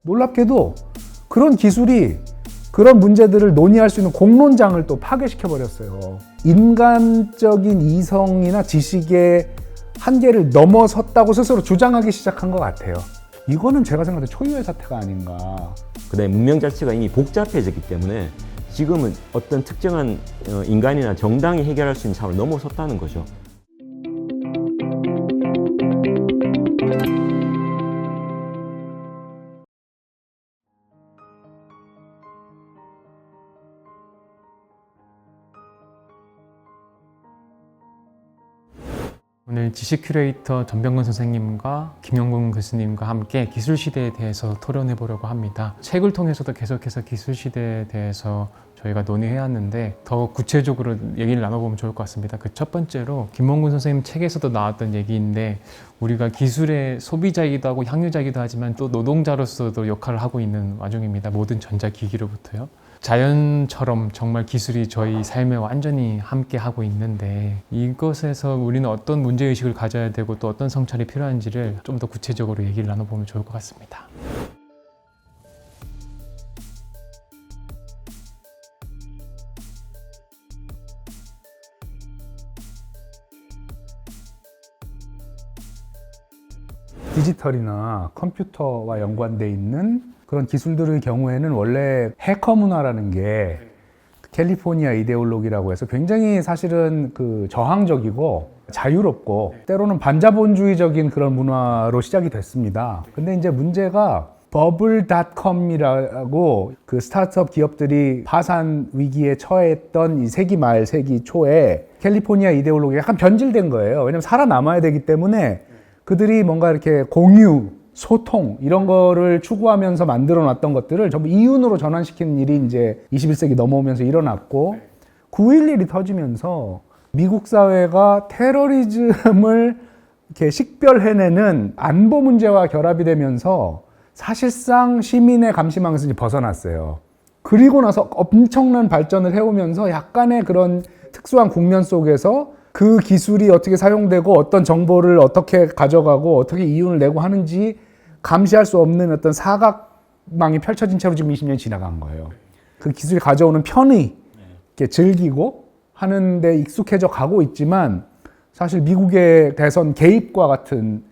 놀랍게도 그런 기술이 그런 문제들을 논의할 수 있는 공론장을 또 파괴시켜버렸어요. 인간적인 이성이나 지식의 한계를 넘어섰다고 스스로 주장하기 시작한 것 같아요. 이거는 제가 생각할 때 초유의 사태가 아닌가. 그다음에 문명 자체가 이미 복잡해졌기 때문에 지금은 어떤 특정한 인간이나 정당이 해결할 수 있는 차원을 넘어섰다는 거죠. 오늘 지식 큐레이터 전병근 선생님과 김영근 교수님과 함께 기술시대에 대해서 토론해 보려고 합니다. 책을 통해서도 계속해서 기술시대에 대해서 저희가 논의해 왔는데 더 구체적으로 얘기를 나눠보면 좋을 것 같습니다. 그 첫 번째로 김영근 선생님 책에서도 나왔던 얘기인데 우리가 기술의 소비자이기도 하고 향유자이기도 하지만 또 노동자로서도 역할을 하고 있는 와중입니다. 모든 전자기기로부터요. 자연처럼 정말 기술이 저희 삶에 완전히 함께 하고 있는데 이것에서 우리는 어떤 문제의식을 가져야 되고 또 어떤 성찰이 필요한지를 좀 더 구체적으로 얘기를 나눠보면 좋을 것 같습니다. 디지털이나 컴퓨터와 연관돼 있는 그런 기술들의 경우에는 원래 해커 문화라는 게 캘리포니아 이데올로기라고 해서 굉장히 사실은 그 저항적이고 자유롭고 때로는 반자본주의적인 그런 문화로 시작이 됐습니다. 근데 이제 문제가 버블.com이라고 그 스타트업 기업들이 파산 위기에 처했던 이 세기 말 세기 초에 캘리포니아 이데올로기가 약간 변질된 거예요. 왜냐면 살아남아야 되기 때문에 그들이 뭔가 이렇게 공유, 소통 이런 거를 추구하면서 만들어 놨던 것들을 전부 이윤으로 전환시키는 일이 이제 21세기 넘어오면서 일어났고 9.11이 터지면서 미국 사회가 테러리즘을 이렇게 식별해내는 안보 문제와 결합이 되면서 사실상 시민의 감시망에서 이제 벗어났어요. 그리고 나서 엄청난 발전을 해오면서 약간의 그런 특수한 국면 속에서 그 기술이 어떻게 사용되고 어떤 정보를 어떻게 가져가고 어떻게 이윤을 내고 하는지 감시할 수 없는 어떤 사각망이 펼쳐진 채로 지금 20년이 지나간 거예요. 그 기술이 가져오는 편의, 이렇게 즐기고 하는데 익숙해져 가고 있지만 사실 미국의 대선 개입과 같은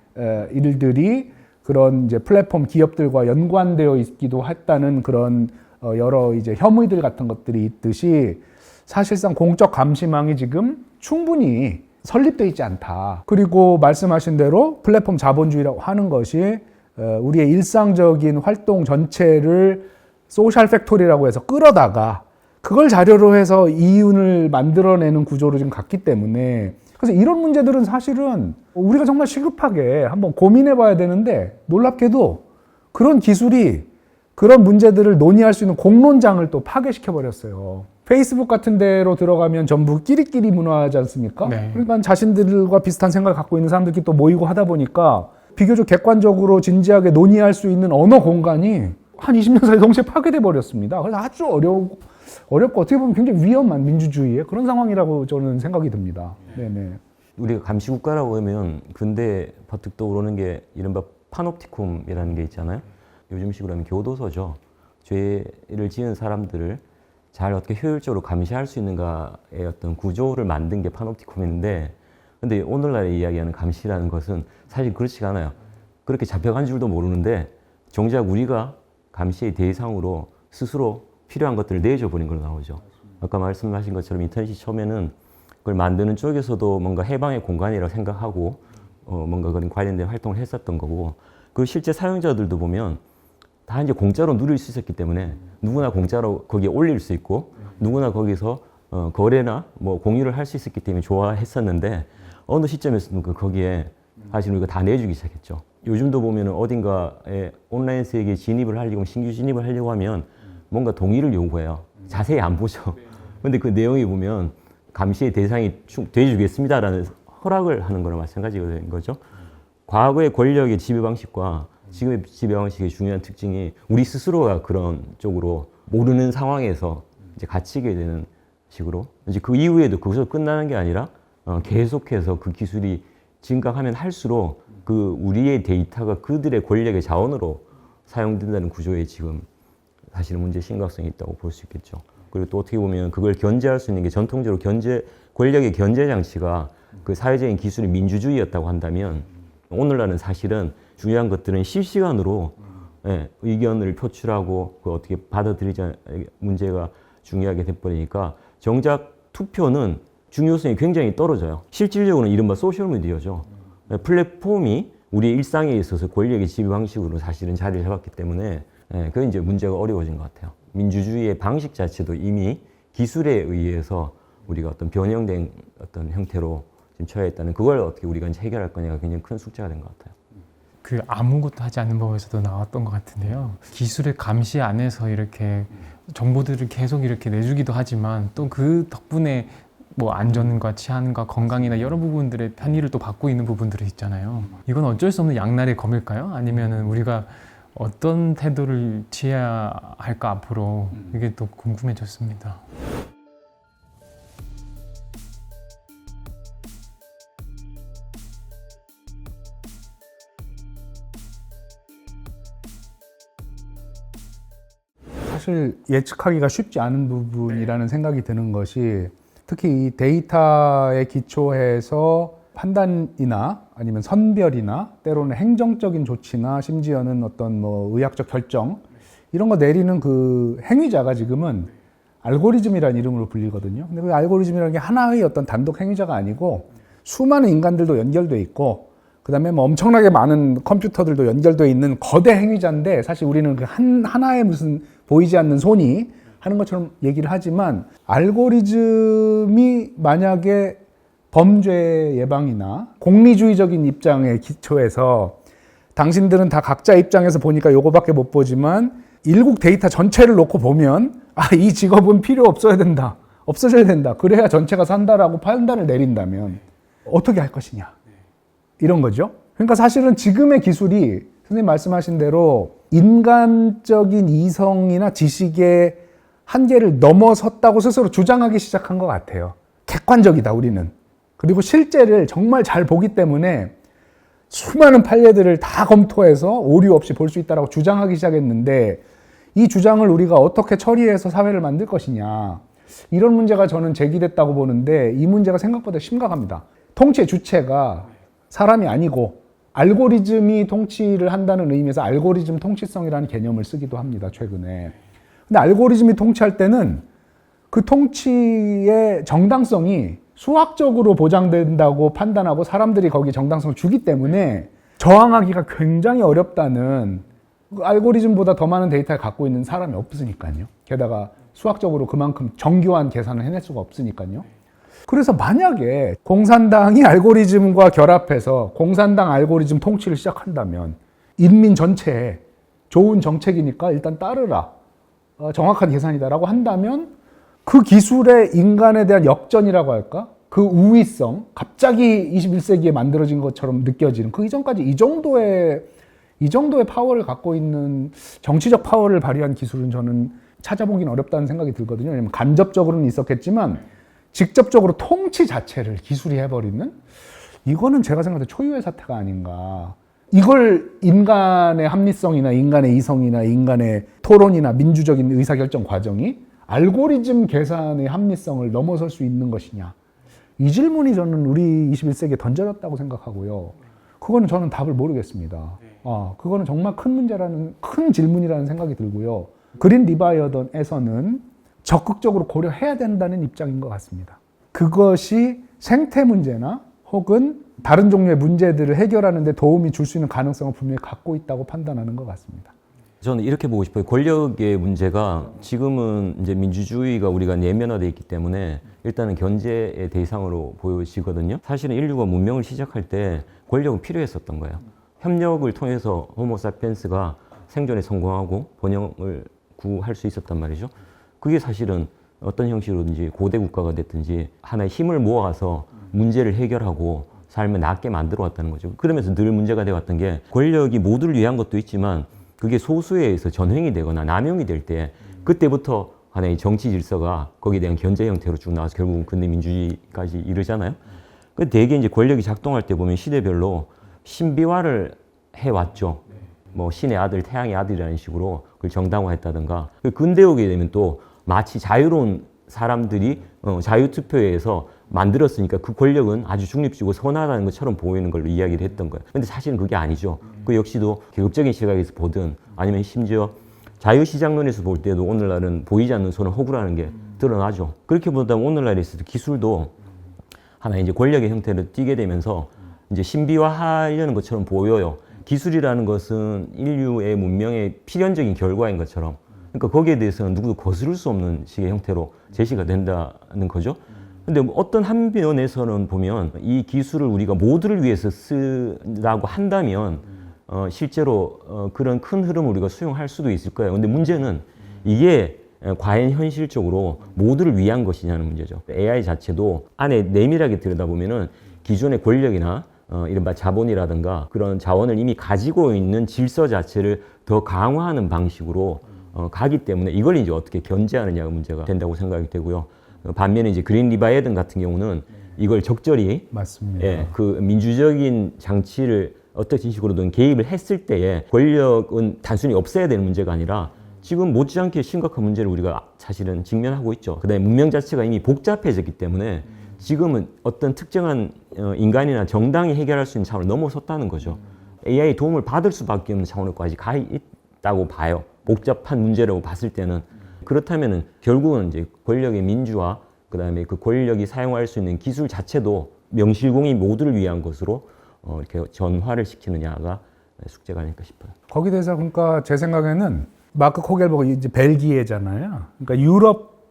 일들이 그런 이제 플랫폼 기업들과 연관되어 있기도 했다는 그런 여러 이제 혐의들 같은 것들이 있듯이 사실상 공적 감시망이 지금 충분히 설립되어 있지 않다. 그리고 말씀하신 대로 플랫폼 자본주의라고 하는 것이 우리의 일상적인 활동 전체를 소셜 팩토리라고 해서 끌어다가 그걸 자료로 해서 이윤을 만들어내는 구조로 지금 갔기 때문에 그래서 이런 문제들은 사실은 우리가 정말 시급하게 한번 고민해 봐야 되는데 놀랍게도 그런 기술이 그런 문제들을 논의할 수 있는 공론장을 또 파괴시켜 버렸어요. 페이스북 같은 데로 들어가면 전부 끼리끼리 문화하지 않습니까? 네. 그러니까 자신들과 비슷한 생각을 갖고 있는 사람들끼리 또 모이고 하다 보니까 비교적 객관적으로 진지하게 논의할 수 있는 언어 공간이 한 20년 사이에 동시에 파괴돼 버렸습니다. 그래서 아주 어렵고 어떻게 보면 굉장히 위험한 민주주의의 그런 상황이라고 저는 생각이 듭니다. 네네. 우리가 감시국가라고 하면 근데 버뜩 떠오르는 게 이른바 파놉티쿰이라는 게 있잖아요. 요즘식으로 하면 교도소죠. 죄를 지은 사람들을 잘 어떻게 효율적으로 감시할 수 있는가의 어떤 구조를 만든 게 파놉티쿰인데 근데 오늘날 이야기하는 감시라는 것은 사실 그렇지가 않아요. 그렇게 잡혀간 줄도 모르는데 정작 우리가 감시의 대상으로 스스로 필요한 것들을 내줘 버린 걸로 나오죠. 아까 말씀하신 것처럼 인터넷이 처음에는 그걸 만드는 쪽에서도 뭔가 해방의 공간이라고 생각하고 뭔가 그런 관련된 활동을 했었던 거고 그 실제 사용자들도 보면 다 이제 공짜로 누릴 수 있었기 때문에 누구나 공짜로 거기에 올릴 수 있고 누구나 거기서 거래나 뭐 공유를 할 수 있었기 때문에 좋아했었는데 어느 시점에서는 거기에 사실 우리가 다 내주기 시작했죠. 요즘도 보면은 어딘가에 온라인 세계에 진입을 하려고 신규 진입을 하려고 하면 뭔가 동의를 요구해요. 자세히 안 보죠. 근데 그 내용이 보면 감시의 대상이 돼주겠습니다라는 허락을 하는 거랑 마찬가지가 된 거죠. 과거의 권력의 지배 방식과 지금의 지배 방식의 중요한 특징이 우리 스스로가 그런 쪽으로 모르는 상황에서 이제 갇히게 되는 식으로 이제 그 이후에도 거기서 끝나는 게 아니라 계속해서 그 기술이 증가하면 할수록 그 우리의 데이터가 그들의 권력의 자원으로 사용된다는 구조에 지금 사실은 문제 심각성이 있다고 볼 수 있겠죠. 그리고 또 어떻게 보면 그걸 견제할 수 있는 게 전통적으로 권력의 견제 장치가 그 사회적인 기술이 민주주의였다고 한다면 오늘날은 사실은 중요한 것들은 실시간으로 의견을 표출하고 그 어떻게 받아들이자 문제가 중요하게 돼버리니까 정작 투표는 중요성이 굉장히 떨어져요. 실질적으로는 이른바 소셜미디어죠. 플랫폼이 우리의 일상에 있어서 권력의 지배 방식으로 사실은 자리를 해봤기 때문에 그게 이제 문제가 어려워진 것 같아요. 민주주의의 방식 자체도 이미 기술에 의해서 우리가 어떤 변형된 어떤 형태로 지금 처해 있다는 그걸 어떻게 우리가 이제 해결할 거냐가 굉장히 큰 숙제가 된 것 같아요. 그 아무것도 하지 않는 법에서도 나왔던 것 같은데요. 기술의 감시 안에서 이렇게 정보들을 계속 이렇게 내주기도 하지만 또 그 덕분에 뭐 안전과 치안과 건강이나 여러 부분들의 편의를 또 받고 있는 부분들이 있잖아요. 이건 어쩔 수 없는 양날의 검일까요? 아니면은 우리가 어떤 태도를 취해야 할까 앞으로 이게 또 궁금해졌습니다. 사실 예측하기가 쉽지 않은 부분이라는 생각이 드는 것이 특히 이 데이터에 기초해서 판단이나 아니면 선별이나 때로는 행정적인 조치나 심지어는 어떤 뭐 의학적 결정 이런 거 내리는 그 행위자가 지금은 알고리즘이라는 이름으로 불리거든요. 근데 그 알고리즘이라는 게 하나의 어떤 단독 행위자가 아니고 수많은 인간들도 연결돼 있고 그다음에 뭐 엄청나게 많은 컴퓨터들도 연결돼 있는 거대 행위자인데 사실 우리는 그 하나의 무슨 보이지 않는 손이 하는 것처럼 얘기를 하지만 알고리즘이 만약에 범죄 예방이나 공리주의적인 입장에 기초해서 당신들은 다 각자 입장에서 보니까 요거밖에 못 보지만 일국 데이터 전체를 놓고 보면 이 직업은 필요 없어야 된다. 없어져야 된다. 그래야 전체가 산다라고 판단을 내린다면 어떻게 할 것이냐. 이런 거죠. 그러니까 사실은 지금의 기술이 선생님 말씀하신 대로 인간적인 이성이나 지식의 한계를 넘어섰다고 스스로 주장하기 시작한 것 같아요. 객관적이다, 우리는. 그리고 실제를 정말 잘 보기 때문에 수많은 판례들을 다 검토해서 오류 없이 볼 수 있다고 주장하기 시작했는데 이 주장을 우리가 어떻게 처리해서 사회를 만들 것이냐. 이런 문제가 저는 제기됐다고 보는데 이 문제가 생각보다 심각합니다. 통치의 주체가 사람이 아니고 알고리즘이 통치를 한다는 의미에서 알고리즘 통치성이라는 개념을 쓰기도 합니다, 최근에. 근데 알고리즘이 통치할 때는 그 통치의 정당성이 수학적으로 보장된다고 판단하고 사람들이 거기에 정당성을 주기 때문에 저항하기가 굉장히 어렵다는 알고리즘보다 더 많은 데이터를 갖고 있는 사람이 없으니까요. 게다가 수학적으로 그만큼 정교한 계산을 해낼 수가 없으니까요. 그래서 만약에 공산당이 알고리즘과 결합해서 공산당 알고리즘 통치를 시작한다면 인민 전체에 좋은 정책이니까 일단 따르라. 정확한 계산이다라고 한다면 그 기술의 인간에 대한 역전이라고 할까? 그 우위성, 갑자기 21세기에 만들어진 것처럼 느껴지는 그 이전까지 이 정도의 파워를 갖고 있는 정치적 파워를 발휘한 기술은 저는 찾아보기는 어렵다는 생각이 들거든요. 왜냐하면 간접적으로는 있었겠지만 직접적으로 통치 자체를 기술이 해버리는 이거는 제가 생각할 때 초유의 사태가 아닌가. 이걸 인간의 합리성이나 인간의 이성이나 인간의 토론이나 민주적인 의사결정 과정이 알고리즘 계산의 합리성을 넘어설 수 있는 것이냐. 이 질문이 저는 우리 21세기에 던져졌다고 생각하고요. 그거는 저는 답을 모르겠습니다. 그거는 정말 큰 질문이라는 생각이 들고요. 그린 리바이어던에서는 적극적으로 고려해야 된다는 입장인 것 같습니다. 그것이 생태 문제나 혹은 다른 종류의 문제들을 해결하는 데 도움이 줄 수 있는 가능성을 분명히 갖고 있다고 판단하는 것 같습니다. 저는 이렇게 보고 싶어요. 권력의 문제가 지금은 이제 민주주의가 우리가 내면화되어 있기 때문에 일단은 견제의 대상으로 보여지거든요. 사실은 인류가 문명을 시작할 때 권력은 필요했었던 거예요. 협력을 통해서 호모사피엔스가 생존에 성공하고 번영을 구할 수 있었단 말이죠. 그게 사실은 어떤 형식으로든지 고대 국가가 됐든지 하나의 힘을 모아서 문제를 해결하고 삶을 낫게 만들어 왔다는 거죠. 그러면서 늘 문제가 되어 왔던 게 권력이 모두를 위한 것도 있지만 그게 소수에 의해서 전횡이 되거나 남용이 될 때 그때부터 하나의 정치 질서가 거기에 대한 견제 형태로 쭉 나와서 결국은 근대 민주주의까지 이르잖아요. 그 대개 이제 권력이 작동할 때 보면 시대별로 신비화를 해왔죠. 뭐 신의 아들, 태양의 아들이라는 식으로 그걸 정당화했다든가. 그 근대에 오게 되면 또 마치 자유로운 사람들이 자유투표에서 만들었으니까 그 권력은 아주 중립적이고 선하다는 것처럼 보이는 걸로 이야기를 했던 거예요. 근데 사실은 그게 아니죠. 그 역시도 계급적인 시각에서 보든 아니면 심지어 자유시장론에서 볼 때도 오늘날은 보이지 않는 손은 호구라는 게 드러나죠. 그렇게 보다면 오늘날에 있어서 기술도 하나 이제 권력의 형태를 띠게 되면서 이제 신비화하려는 것처럼 보여요. 기술이라는 것은 인류의 문명의 필연적인 결과인 것처럼. 그러니까 거기에 대해서는 누구도 거스를 수 없는 식의 형태로 제시가 된다는 거죠. 근데 어떤 한 면에서는 보면 이 기술을 우리가 모두를 위해서 쓰라고 한다면 실제로 그런 큰 흐름을 우리가 수용할 수도 있을 거예요. 근데 문제는 이게 과연 현실적으로 모두를 위한 것이냐는 문제죠. AI 자체도 안에 내밀하게 들여다보면은 기존의 권력이나 이른바 자본이라든가 그런 자원을 이미 가지고 있는 질서 자체를 더 강화하는 방식으로 가기 때문에 이걸 이제 어떻게 견제하느냐가 문제가 된다고 생각이 되고요. 반면에 이제 그린 리바이어든 같은 경우는 이걸 적절히 맞습니다. 예, 그 민주적인 장치를 어떤 식으로든 개입을 했을 때에 권력은 단순히 없애야 되는 문제가 아니라 지금 못지않게 심각한 문제를 우리가 사실은 직면하고 있죠. 그다음에 문명 자체가 이미 복잡해졌기 때문에 지금은 어떤 특정한 인간이나 정당이 해결할 수 있는 차원을 넘어섰다는 거죠. AI 도움을 받을 수밖에 없는 차원까지 가 있다고 봐요. 복잡한 문제라고 봤을 때는. 그렇다면은 결국은 이제 권력의 민주화, 그다음에 그 권력이 사용할 수 있는 기술 자체도 명실공히 모두를 위한 것으로 이렇게 전화를 시키느냐가 숙제가 아닐까 싶어요. 거기에 대해서 그러니까 제 생각에는 마크 코겔버그 이제 벨기에잖아요. 그러니까 유럽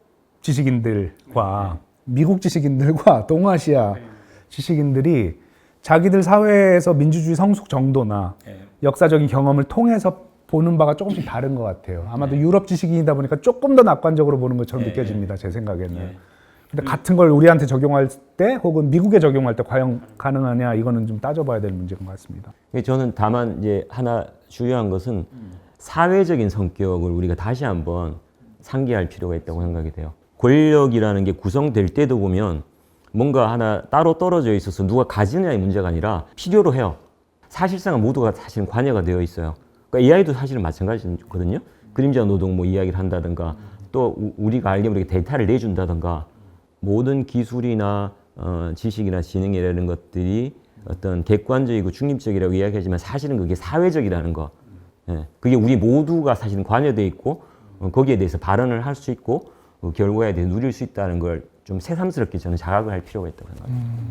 지식인들과 미국 지식인들과 동아시아 지식인들이 자기들 사회에서 민주주의 성숙 정도나 역사적인 경험을 통해서 보는 바가 조금씩 다른 것 같아요. 아마도 유럽 지식인이다 보니까 조금 더 낙관적으로 보는 것처럼 느껴집니다. 제 생각에는. 근데 같은 걸 우리한테 적용할 때 혹은 미국에 적용할 때 과연 가능하냐 이거는 좀 따져봐야 될 문제인 것 같습니다. 저는 다만 이제 하나 중요한 것은 사회적인 성격을 우리가 다시 한번 상기할 필요가 있다고 생각이 돼요. 권력이라는 게 구성될 때도 보면 뭔가 하나 따로 떨어져 있어서 누가 가지느냐의 문제가 아니라 필요로 해요. 사실상은 모두가 사실은 관여가 되어 있어요. 그러니까 AI도 사실은 마찬가지거든요. 그림자 노동 뭐 이야기를 한다든가 또 우리가 알게 모르게 데이터를 내준다든가 모든 기술이나 지식이나 지능이라는 것들이 어떤 객관적이고 중립적이라고 이야기하지만 사실은 그게 사회적이라는 거. 예, 그게 우리 모두가 사실은 관여되어 있고 거기에 대해서 발언을 할 수 있고 그 결과에 대해 누릴 수 있다는 걸 좀 새삼스럽게 저는 자각을 할 필요가 있다고 생각합니다.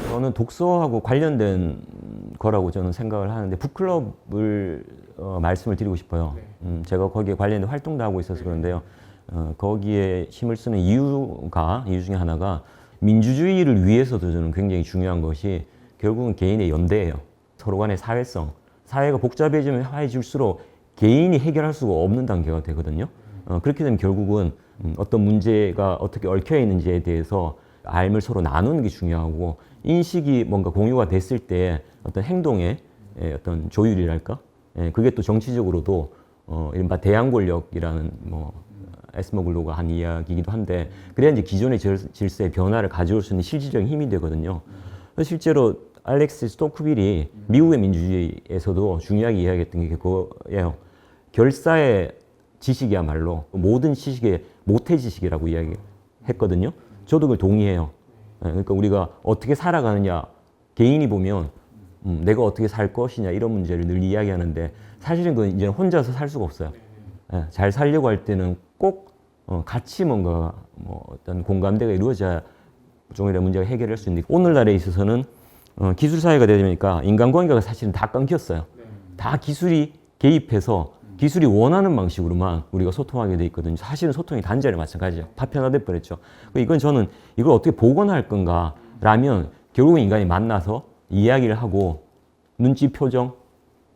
저는 독서하고 관련된 거라고 저는 생각을 하는데 북클럽을 말씀을 드리고 싶어요. 제가 거기에 관련된 활동도 하고 있어서 그런데요. 거기에 힘을 쓰는 이유 중에 하나가 민주주의를 위해서도 저는 굉장히 중요한 것이 결국은 개인의 연대예요. 서로 간의 사회성. 사회가 복잡해지면 화해질수록 개인이 해결할 수가 없는 단계가 되거든요. 그렇게 되면 결국은 어떤 문제가 어떻게 얽혀 있는지에 대해서 알을 서로 나누는 게 중요하고 인식이 뭔가 공유가 됐을 때 어떤 행동의 어떤 조율이랄까? 그게 또 정치적으로도 이른바 대항 권력이라는 뭐 에스머글로가 한 이야기이기도 한데 그래야 이제 기존의 질서의 변화를 가져올 수 있는 실질적인 힘이 되거든요. 실제로 알렉스 스토크빌이 미국의 민주주의에서도 중요하게 이야기했던 게 그거예요. 결사의 지식이야말로 모든 지식의 모태지식이라고 이야기했거든요. 저도 그걸 동의해요. 그러니까 우리가 어떻게 살아가느냐 개인이 보면 내가 어떻게 살 것이냐 이런 문제를 늘 이야기하는데 사실은 그건 이제 혼자서 살 수가 없어요. 잘 살려고 할 때는 꼭 같이 뭔가 뭐 어떤 공감대가 이루어져야 종일의 문제가 해결할 수 있는데 오늘날에 있어서는 기술 사회가 되니까 인간관계가 사실은 다 끊겼어요. 다 기술이 개입해서 기술이 원하는 방식으로만 우리가 소통하게 돼 있거든요. 사실은 소통이 단절에 마찬가지죠. 파편화돼 버렸죠. 이건 저는 이걸 어떻게 복원할 건가라면 결국은 인간이 만나서 이야기를 하고 눈치, 표정,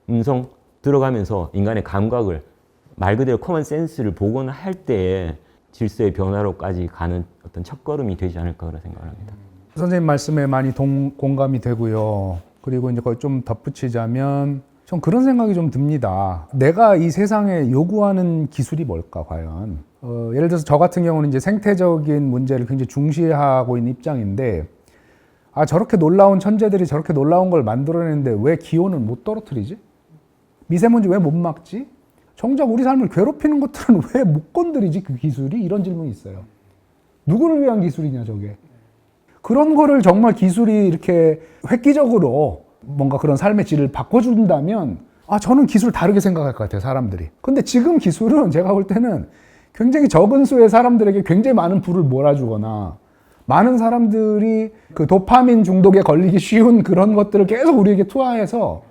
음성 들어가면서 인간의 감각을 말 그대로 커먼 센스를 복원할 때에 질서의 변화로까지 가는 어떤 첫걸음이 되지 않을까 그런 생각을 합니다. 선생님 말씀에 많이 공감이 되고요. 그리고 이제 거기 좀 덧붙이자면 전 그런 생각이 좀 듭니다. 내가 이 세상에 요구하는 기술이 뭘까, 과연. 예를 들어서 저 같은 경우는 이제 생태적인 문제를 굉장히 중시하고 있는 입장인데, 아, 저렇게 놀라운 천재들이 저렇게 놀라운 걸 만들어내는데 왜 기온을 못 떨어뜨리지? 미세먼지 왜 못 막지? 정작 우리 삶을 괴롭히는 것들은 왜 못 건드리지? 그 기술이? 이런 질문이 있어요. 누구를 위한 기술이냐, 저게. 그런 거를 정말 기술이 이렇게 획기적으로 뭔가 그런 삶의 질을 바꿔준다면, 아, 저는 기술 다르게 생각할 것 같아요, 사람들이. 근데 지금 기술은 제가 볼 때는 굉장히 적은 수의 사람들에게 굉장히 많은 부를 몰아주거나, 많은 사람들이 그 도파민 중독에 걸리기 쉬운 그런 것들을 계속 우리에게 투하해서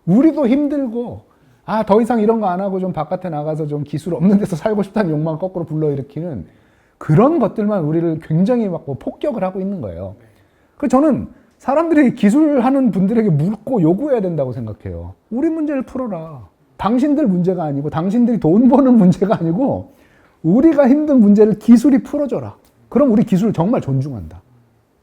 우리도 힘들고, 아, 더 이상 이런 거 안 하고 좀 바깥에 나가서 좀 기술 없는 데서 살고 싶다는 욕망을 거꾸로 불러일으키는 그런 것들만 우리를 굉장히 막 폭격을 하고 있는 거예요. 그래서 저는 사람들이 기술하는 분들에게 묻고 요구해야 된다고 생각해요. 우리 문제를 풀어라. 당신들 문제가 아니고, 당신들이 돈 버는 문제가 아니고, 우리가 힘든 문제를 기술이 풀어줘라. 그럼 우리 기술을 정말 존중한다.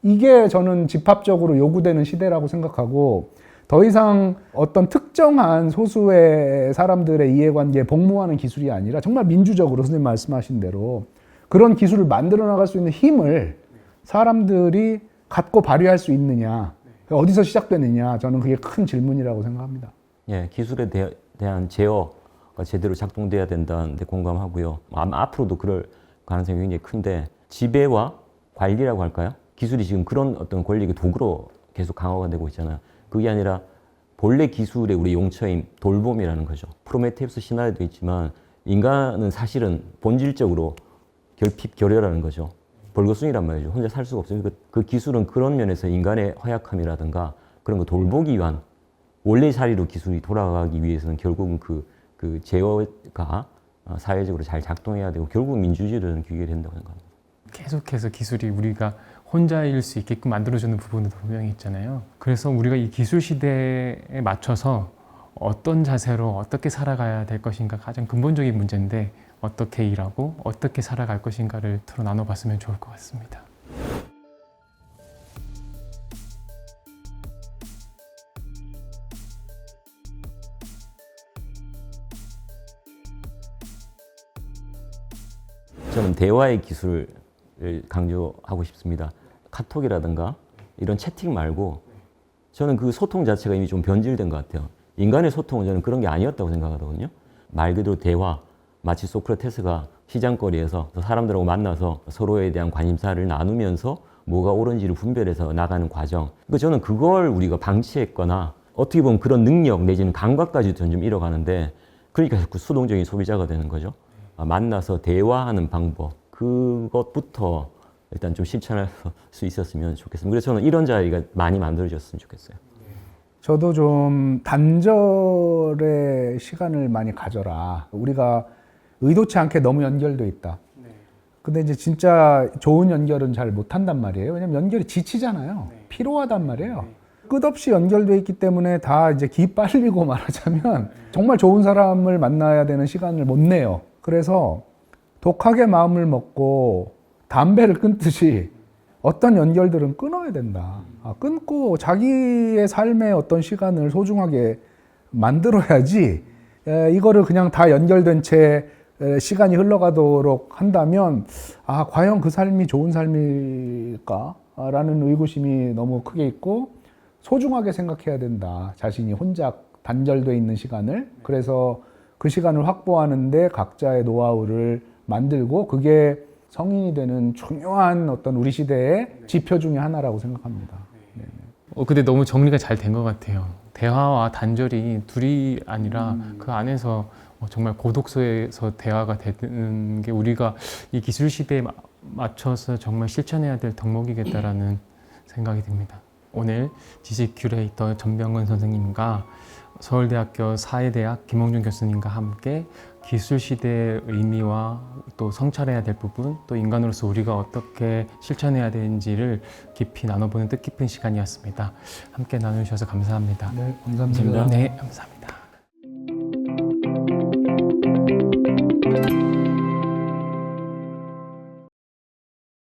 이게 저는 집합적으로 요구되는 시대라고 생각하고, 더 이상 어떤 특정한 소수의 사람들의 이해관계에 복무하는 기술이 아니라 정말 민주적으로 선생님 말씀하신 대로 그런 기술을 만들어 나갈 수 있는 힘을 사람들이 갖고 발휘할 수 있느냐, 어디서 시작되느냐, 저는 그게 큰 질문이라고 생각합니다. 예, 기술에 대한 제어가 제대로 작동돼야 된다는데 공감하고요. 아마 앞으로도 그럴 가능성이 굉장히 큰데, 지배와 관리라고 할까요? 기술이 지금 그런 어떤 권력의 도구로 계속 강화가 되고 있잖아요. 그게 아니라 본래 기술의 우리 용처인 돌봄이라는 거죠. 프로메테우스 신화에도 있지만 인간은 사실은 본질적으로 결핍결여라는 거죠. 벌거숭이란 말이죠. 혼자 살 수가 없어요. 그 기술은 그런 면에서 인간의 허약함이라든가 그런 거 돌보기 위한 원래 자리로 기술이 돌아가기 위해서는 결국은 그 제어가 사회적으로 잘 작동해야 되고 결국은 민주주의를 귀결해야 된다고 생각합니다. 계속해서 기술이 우리가 혼자일 수 있게끔 만들어주는 부분도 분명히 있잖아요. 그래서 우리가 이 기술 시대에 맞춰서 어떤 자세로 어떻게 살아가야 될 것인가 가장 근본적인 문제인데, 어떻게 일하고 어떻게 살아갈 것인가를 서로 나눠봤으면 좋을 것 같습니다. 저는 대화의 기술을 강조하고 싶습니다. 카톡이라든가 이런 채팅 말고 저는 그 소통 자체가 이미 좀 변질된 것 같아요. 인간의 소통은 저는 그런 게 아니었다고 생각하거든요. 말 그대로 대화, 마치 소크라테스가 시장거리에서 사람들하고 만나서 서로에 대한 관심사를 나누면서 뭐가 옳은지를 분별해서 나가는 과정. 저는 그걸 우리가 방치했거나 어떻게 보면 그런 능력 내지는 감각까지도 좀 잃어가는데, 그러니까 자꾸 수동적인 소비자가 되는 거죠. 만나서 대화하는 방법, 그것부터 일단 좀 실천할 수 있었으면 좋겠습니다. 그래서 저는 이런 자리가 많이 만들어졌으면 좋겠어요. 저도 좀 단절의 시간을 많이 가져라. 우리가 의도치 않게 너무 연결돼 있다. 근데 이제 진짜 좋은 연결은 잘 못한단 말이에요. 왜냐면 연결이 지치잖아요. 피로하단 말이에요. 끝없이 연결돼 있기 때문에 다 이제 기 빨리고 말하자면 정말 좋은 사람을 만나야 되는 시간을 못 내요. 그래서 독하게 마음을 먹고 담배를 끊듯이 어떤 연결들은 끊어야 된다. 끊고 자기의 삶의 어떤 시간을 소중하게 만들어야지, 이거를 그냥 다 연결된 채 시간이 흘러가도록 한다면, 아, 과연 그 삶이 좋은 삶일까? 라는 의구심이 너무 크게 있고, 소중하게 생각해야 된다. 자신이 혼자 단절되어 있는 시간을. 그래서 그 시간을 확보하는데 각자의 노하우를 만들고, 그게 성인이 되는 중요한 어떤 우리 시대의 지표 중에 하나라고 생각합니다. 네. 근데 너무 정리가 잘 된 것 같아요. 대화와 단절이 둘이 아니라 그 안에서 정말 고독소에서 대화가 되는 게 우리가 이 기술 시대에 맞춰서 정말 실천해야 될 덕목이겠다라는 생각이 듭니다. 오늘 지식 큐레이터 전병근 선생님과 서울대학교 사회대학 김홍준 교수님과 함께 기술 시대의 의미와 또 성찰해야 될 부분, 또 인간으로서 우리가 어떻게 실천해야 되는지를 깊이 나눠보는 뜻깊은 시간이었습니다. 함께 나누셔서 감사합니다. 네, 감사합니다. 네, 감사합니다.